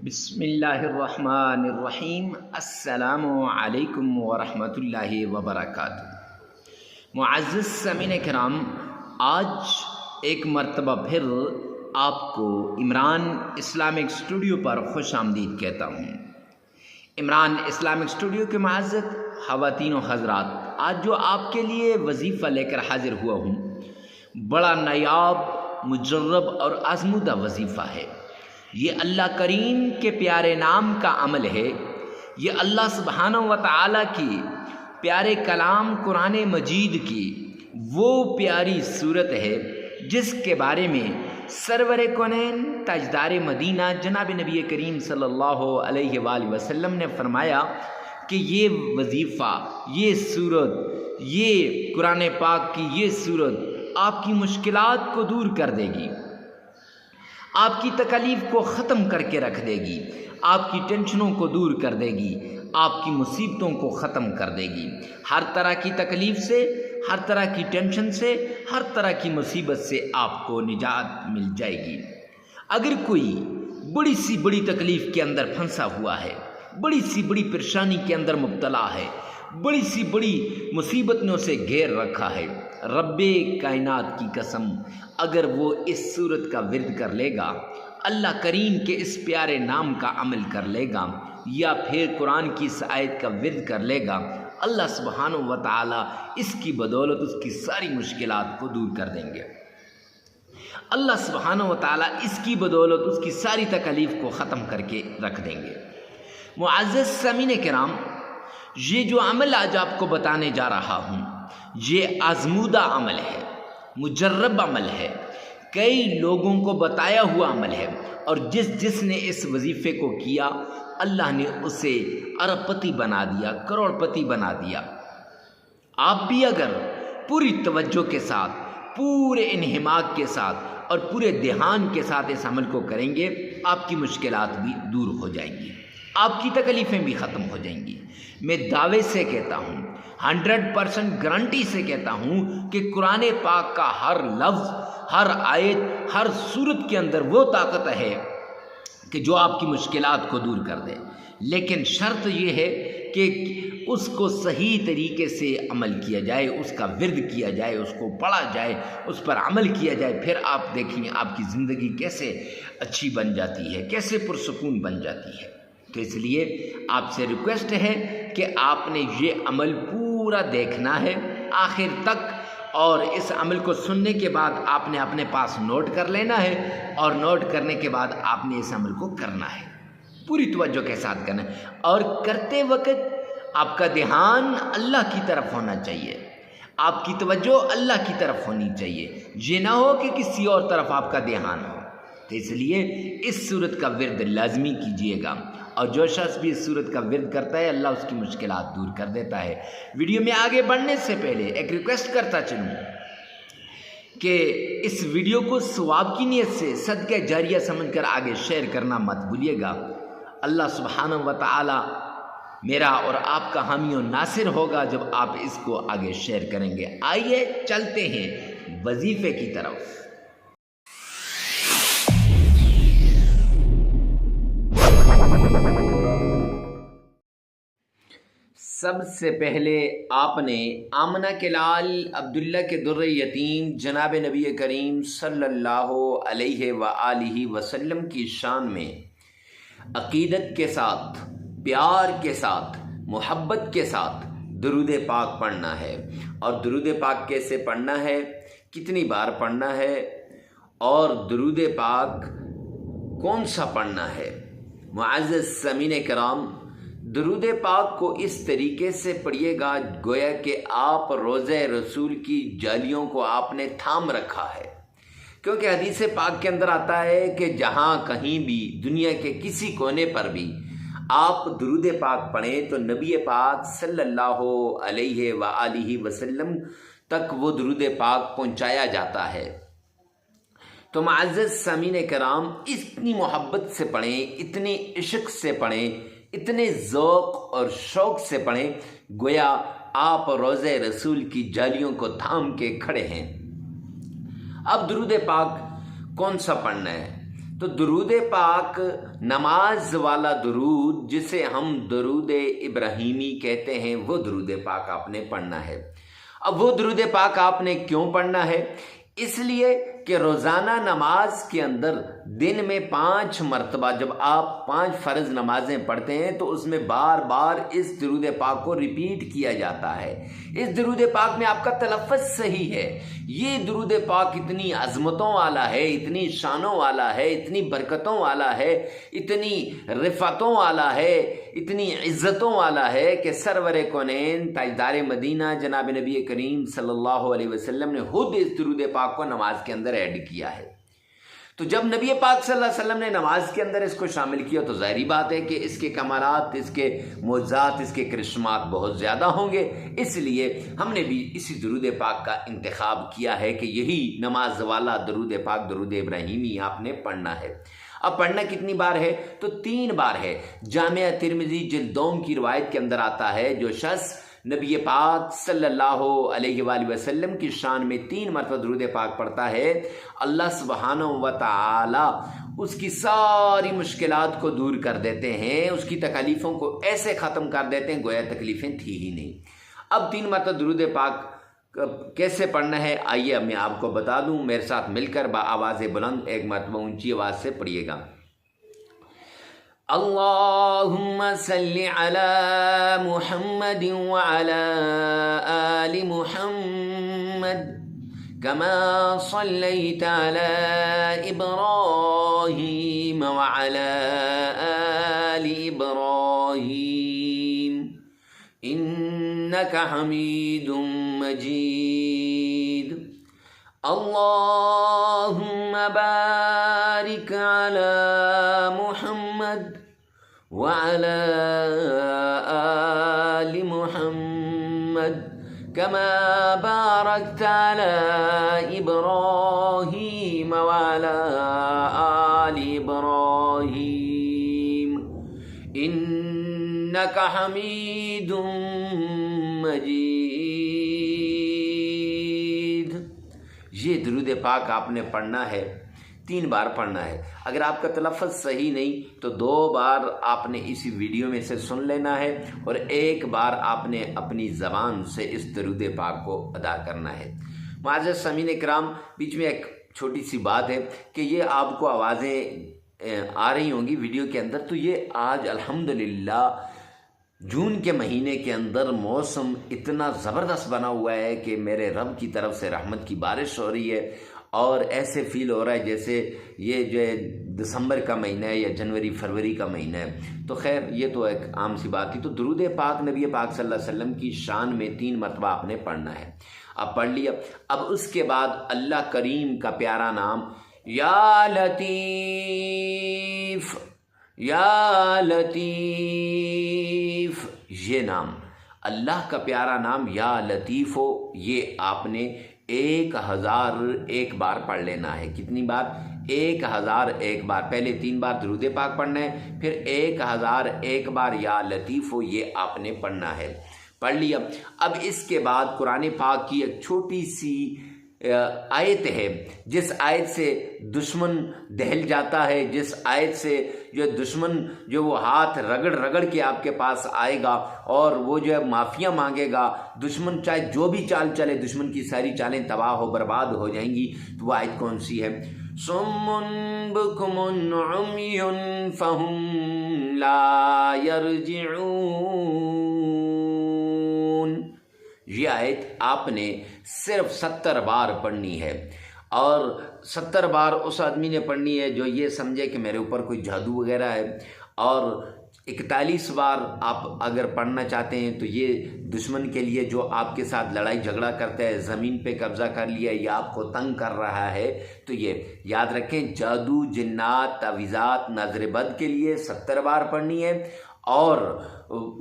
بسم اللہ الرحمن الرحیم۔ السلام علیکم ورحمۃ اللہ وبرکاتہ۔ معزز سامعین کرام، آج ایک مرتبہ پھر آپ کو عمران اسلامک اسٹوڈیو پر خوش آمدید کہتا ہوں۔ عمران اسلامک اسٹوڈیو کے معزز خواتین و حضرات، آج جو آپ کے لیے وظیفہ لے کر حاضر ہوا ہوں، بڑا نایاب، مجرب اور آزمودہ وظیفہ ہے۔ یہ اللہ کریم کے پیارے نام کا عمل ہے۔ یہ اللہ سبحانہ و تعالیٰ کی پیارے کلام قرآن مجید کی وہ پیاری صورت ہے جس کے بارے میں سرور کونین تاجدار مدینہ جناب نبی کریم صلی اللہ علیہ وآلہ وسلم نے فرمایا کہ یہ وظیفہ، یہ صورت، یہ قرآن پاک کی یہ صورت آپ کی مشکلات کو دور کر دے گی، آپ کی تکالیف کو ختم کر کے رکھ دے گی، آپ کی ٹینشنوں کو دور کر دے گی، آپ کی مصیبتوں کو ختم کر دے گی۔ ہر طرح کی تکلیف سے، ہر طرح کی ٹینشن سے، ہر طرح کی مصیبت سے آپ کو نجات مل جائے گی۔ اگر کوئی بڑی سی بڑی تکلیف کے اندر پھنسا ہوا ہے، بڑی سی بڑی پریشانی کے اندر مبتلا ہے، بڑی سی بڑی مصیبت نے اسے گھیر رکھا ہے، رب کائنات کی قسم، اگر وہ اس صورت کا ورد کر لے گا، اللہ کریم کے اس پیارے نام کا عمل کر لے گا، یا پھر قرآن کی اس آیت کا ورد کر لے گا، اللہ سبحانہ و تعالیٰ اس کی بدولت اس کی ساری مشکلات کو دور کر دیں گے۔ اللہ سبحانہ و تعالیٰ اس کی بدولت اس کی ساری تکالیف کو ختم کر کے رکھ دیں گے۔ معزز سامعین کرام، یہ جو عمل آج آپ کو بتانے جا رہا ہوں، یہ آزمودہ عمل ہے، مجرب عمل ہے، کئی لوگوں کو بتایا ہوا عمل ہے، اور جس نے اس وظیفے کو کیا، اللہ نے اسے ارب پتی بنا دیا، کروڑ پتی بنا دیا۔ آپ بھی اگر پوری توجہ کے ساتھ، پورے انہماک کے ساتھ اور پورے دھیان کے ساتھ اس عمل کو کریں گے، آپ کی مشکلات بھی دور ہو جائیں گی، آپ کی تکلیفیں بھی ختم ہو جائیں گی۔ میں دعوے سے کہتا ہوں، 100% گارنٹی سے کہتا ہوں کہ قرآن پاک کا ہر لفظ، ہر آیت، ہر صورت کے اندر وہ طاقت ہے کہ جو آپ کی مشکلات کو دور کر دے، لیکن شرط یہ ہے کہ اس کو صحیح طریقے سے عمل کیا جائے، اس کا ورد کیا جائے، اس کو پڑھا جائے، اس پر عمل کیا جائے، پھر آپ دیکھیں آپ کی زندگی کیسے اچھی بن جاتی ہے، کیسے پرسکون بن جاتی ہے۔ تو اس لیے آپ سے ریکویسٹ ہے کہ آپ نے یہ عمل پورا دیکھنا ہے آخر تک، اور اس عمل کو سننے کے بعد آپ نے اپنے پاس نوٹ کر لینا ہے، اور نوٹ کرنے کے بعد آپ نے اس عمل کو کرنا ہے، پوری توجہ کے ساتھ کرنا ہے، اور کرتے وقت آپ کا دھیان اللہ کی طرف ہونا چاہیے، آپ کی توجہ اللہ کی طرف ہونی چاہیے، یہ نہ ہو کہ کسی اور طرف آپ کا دھیان ہو۔ تو اس لیے اس صورت کا ورد لازمی کیجیے گا، اور جو شخص بھی اس صورت کا ورد کرتا ہے، اللہ اس کی مشکلات دور کر دیتا ہے۔ ویڈیو میں آگے بڑھنے سے پہلے ایک ریکویسٹ کرتا چلوں کہ اس ویڈیو کو ثواب کی نیت سے صدقہ جاریہ سمجھ کر آگے شیئر کرنا مت بھولیے گا۔ اللہ سبحانہ و تعالی میرا اور آپ کا حامی و ناصر ہوگا جب آپ اس کو آگے شیئر کریں گے۔ آئیے چلتے ہیں وظیفے کی طرف۔ سب سے پہلے آپ نے آمنہ کے لال عبداللہ کے در یتیم جناب نبی کریم صلی اللہ علیہ وآلہ وسلم کی شان میں عقیدت کے ساتھ، پیار کے ساتھ، محبت کے ساتھ درود پاک پڑھنا ہے۔ اور درود پاک کیسے پڑھنا ہے، کتنی بار پڑھنا ہے، اور درود پاک کون سا پڑھنا ہے؟ معزز سامعین کرام، درود پاک کو اس طریقے سے پڑھیے گا گویا کہ آپ روضہ رسول کی جالیوں کو آپ نے تھام رکھا ہے، کیونکہ حدیث پاک کے اندر آتا ہے کہ جہاں کہیں بھی دنیا کے کسی کونے پر بھی آپ درود پاک پڑھیں تو نبی پاک صلی اللہ علیہ وآلہ وسلم تک وہ درود پاک پہنچایا جاتا ہے۔ تو معزز سامعین کرام، اتنی محبت سے پڑھیں، اتنی عشق سے پڑھیں، اتنے ذوق اور شوق سے پڑھیں گویا آپ روضہ رسول کی جالیوں کو تھام کے کھڑے ہیں۔ اب درود پاک کون سا پڑھنا ہے؟ تو درود پاک نماز والا درود جسے ہم درود ابراہیمی کہتے ہیں، وہ درود پاک آپ نے پڑھنا ہے۔ اب وہ درود پاک آپ نے کیوں پڑھنا ہے؟ اس لیے کہ روزانہ نماز کے اندر دن میں 5 مرتبہ جب آپ 5 فرض نمازیں پڑھتے ہیں تو اس میں بار بار اس درود پاک کو ریپیٹ کیا جاتا ہے۔ اس درود پاک میں آپ کا تلفظ صحیح ہے۔ یہ درود پاک اتنی عظمتوں والا ہے، اتنی شانوں والا ہے، اتنی برکتوں والا ہے، اتنی رفعتوں والا ہے، اتنی عزتوں والا ہے کہ سرور کونین تاجدار مدینہ جناب نبی کریم صلی اللہ علیہ وسلم نے خود اس درود پاک کو نماز کے اندر ایڈ کیا ہے۔ تو جب نبی پاک صلی اللہ علیہ وسلم نے نماز کے اندر اس کو شامل کیا تو ظاہری بات ہے کہ اس کے کمالات، اس کے معجزات، اس کے کرشمات بہت زیادہ ہوں گے۔ اس لیے ہم نے بھی اسی درود پاک کا انتخاب کیا ہے کہ یہی نماز والا درود پاک، درود ابراہیمی آپ نے پڑھنا ہے۔ اب پڑھنا کتنی بار ہے؟ تو 3 بار ہے۔ جامعہ ترمذی جلد 2 کی روایت کے اندر آتا ہے، جو شخص نبی پاک صلی اللہ علیہ وآلہ وسلم کی شان میں 3 مرتبہ درود پاک پڑھتا ہے، اللہ سبحانہ و تعالی اس کی ساری مشکلات کو دور کر دیتے ہیں، اس کی تکلیفوں کو ایسے ختم کر دیتے ہیں گویا تکلیفیں تھی ہی نہیں۔ اب 3 مرتبہ درود پاک کیسے پڑھنا ہے آئیے میں آپ کو بتا دوں، میرے ساتھ مل کر آواز بلند ایک مرتبہ اونچی آواز سے پڑھیے گا۔ اللہم صلی علی محمد وعلی آل محمد کما صلیت علی ابراہیم وعلی آل ابراہیم انک حمید مجید۔ اللہم بارک علی محمد وعلى آل محمد كما باركت على إبراهيم وعلى آل إبراهيم إنك حميد مجيد۔ یہ درود پاک آپ نے پڑھنا ہے، 3 بار پڑھنا ہے۔ اگر آپ کا تلفظ صحیح نہیں تو 2 بار آپ نے اسی ویڈیو میں سے سن لینا ہے اور 1 بار آپ نے اپنی زبان سے اس درود پاک کو ادا کرنا ہے۔ معزز سامعین کرام، بیچ میں ایک چھوٹی سی بات ہے کہ یہ آپ کو آوازیں آ رہی ہوں گی ویڈیو کے اندر، تو یہ آج الحمدللہ جون کے مہینے کے اندر موسم اتنا زبردست بنا ہوا ہے کہ میرے رب کی طرف سے رحمت کی بارش ہو رہی ہے اور ایسے فیل ہو رہا ہے جیسے یہ جو ہے دسمبر کا مہینہ ہے یا جنوری فروری کا مہینہ ہے۔ تو خیر یہ تو ایک عام سی بات تھی۔ تو درود پاک نبی پاک صلی اللہ علیہ وسلم کی شان میں 3 مرتبہ آپ نے پڑھنا ہے۔ اب پڑھ لیا۔ اب اس کے بعد اللہ کریم کا پیارا نام یا لطیف، یا لطیف، یہ نام اللہ کا پیارا نام یا لطیف ہو، یہ آپ نے 1001 بار پڑھ لینا ہے۔ کتنی بار؟ 1001 بار۔ پہلے 3 بار درود پاک پڑھنا ہے، پھر 1001 بار یا لطیف ہو یہ آپ نے پڑھنا ہے۔ پڑھ لیا۔ اب اس کے بعد قرآن پاک کی ایک چھوٹی سی آیت ہے، جس آیت سے دشمن دہل جاتا ہے، جس آیت سے جو دشمن جو وہ ہاتھ رگڑ رگڑ کے آپ کے پاس آئے گا اور وہ جو ہے معافیاں مانگے گا، دشمن چاہے جو بھی چال چلے، دشمن کی ساری چالیں تباہ و برباد ہو جائیں گی۔ تو وہ آیت کون سی ہے؟ صم بکم عمی فہم لا یرجعون۔ یہ آیت آپ نے صرف 70 بار پڑھنی ہے، اور 70 بار اس آدمی نے پڑھنی ہے جو یہ سمجھے کہ میرے اوپر کوئی جادو وغیرہ ہے، اور 41 بار آپ اگر پڑھنا چاہتے ہیں تو یہ دشمن کے لیے جو آپ کے ساتھ لڑائی جھگڑا کرتا ہے، زمین پہ قبضہ کر لیا یا آپ کو تنگ کر رہا ہے، تو یہ یاد رکھیں جادو، جنات، تعویذات، نظر بد کے لیے 70 بار پڑھنی ہے، اور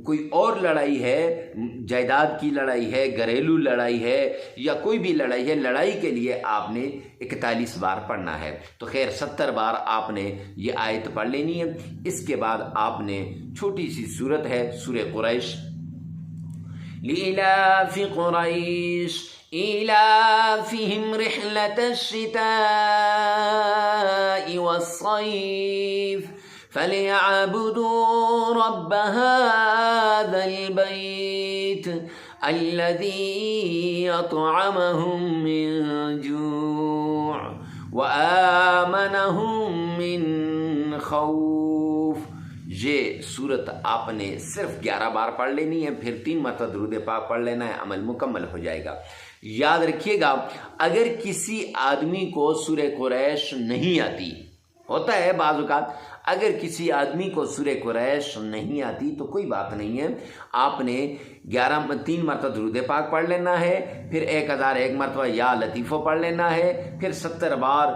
کوئی اور لڑائی ہے، جائیداد کی لڑائی ہے، گھریلو لڑائی ہے یا کوئی بھی لڑائی ہے، لڑائی کے لیے آپ نے 41 بار پڑھنا ہے۔ تو خیر 70 بار آپ نے یہ آیت پڑھ لینی ہے۔ اس کے بعد آپ نے چھوٹی سی سورت ہے سورہ قریش، لِإِلَافِ قُرَيْشٍ إِيلَافِهِمْ رِحْلَةَ الشِّتَاءِ الشتاء والصيف فليعبدوا رب هذا البيت الذي أطعمهم من جوع وآمنهم من خوف. یہ صورت آپ نے صرف 11 بار پڑھ لینی ہے، پھر 3 مرتبہ درود پاک پڑھ لینا ہے، عمل مکمل ہو جائے گا. یاد رکھیے گا، اگر کسی آدمی کو سورہ قریش نہیں آتی، ہوتا ہے بعض اوقات، اگر کسی آدمی کو سورہ قریش نہیں آتی تو کوئی بات نہیں ہے، آپ نے 3 مرتبہ درود پاک پڑھ لینا ہے، پھر 1001 مرتبہ یا لطیفہ پڑھ لینا ہے، پھر 70 بار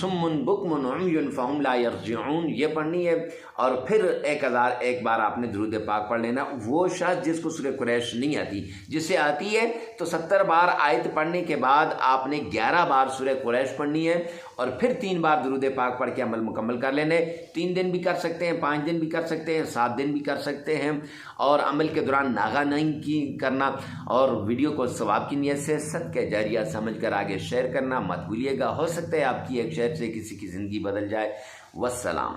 سمن بکمن عمی فہم لا یرجعون یہ پڑھنی ہے، اور پھر 1001 بار آپ نے درود پاک پڑھ لینا. وہ شخص جس کو سورہ قریش نہیں آتی، جسے آتی ہے تو 70 بار آیت پڑھنے کے بعد آپ نے 11 بار سورہ قریش پڑھنی ہے، اور پھر 3 بار درود پاک پڑھ کے عمل مکمل کر لینے. 3 دن بھی کر سکتے ہیں، 5 دن بھی کر سکتے ہیں، 7 دن بھی کر سکتے ہیں، اور عمل کے دوران ناغہ نہیں کرنا، اور ویڈیو کو ثواب کی نیت سے صدقہ جاریہ سمجھ کر آگے شیئر کرنا مت بھولیے گا. ہو سکتا ہے آپ کی ایک شیئر سے کسی کی زندگی بدل جائے. والسلام.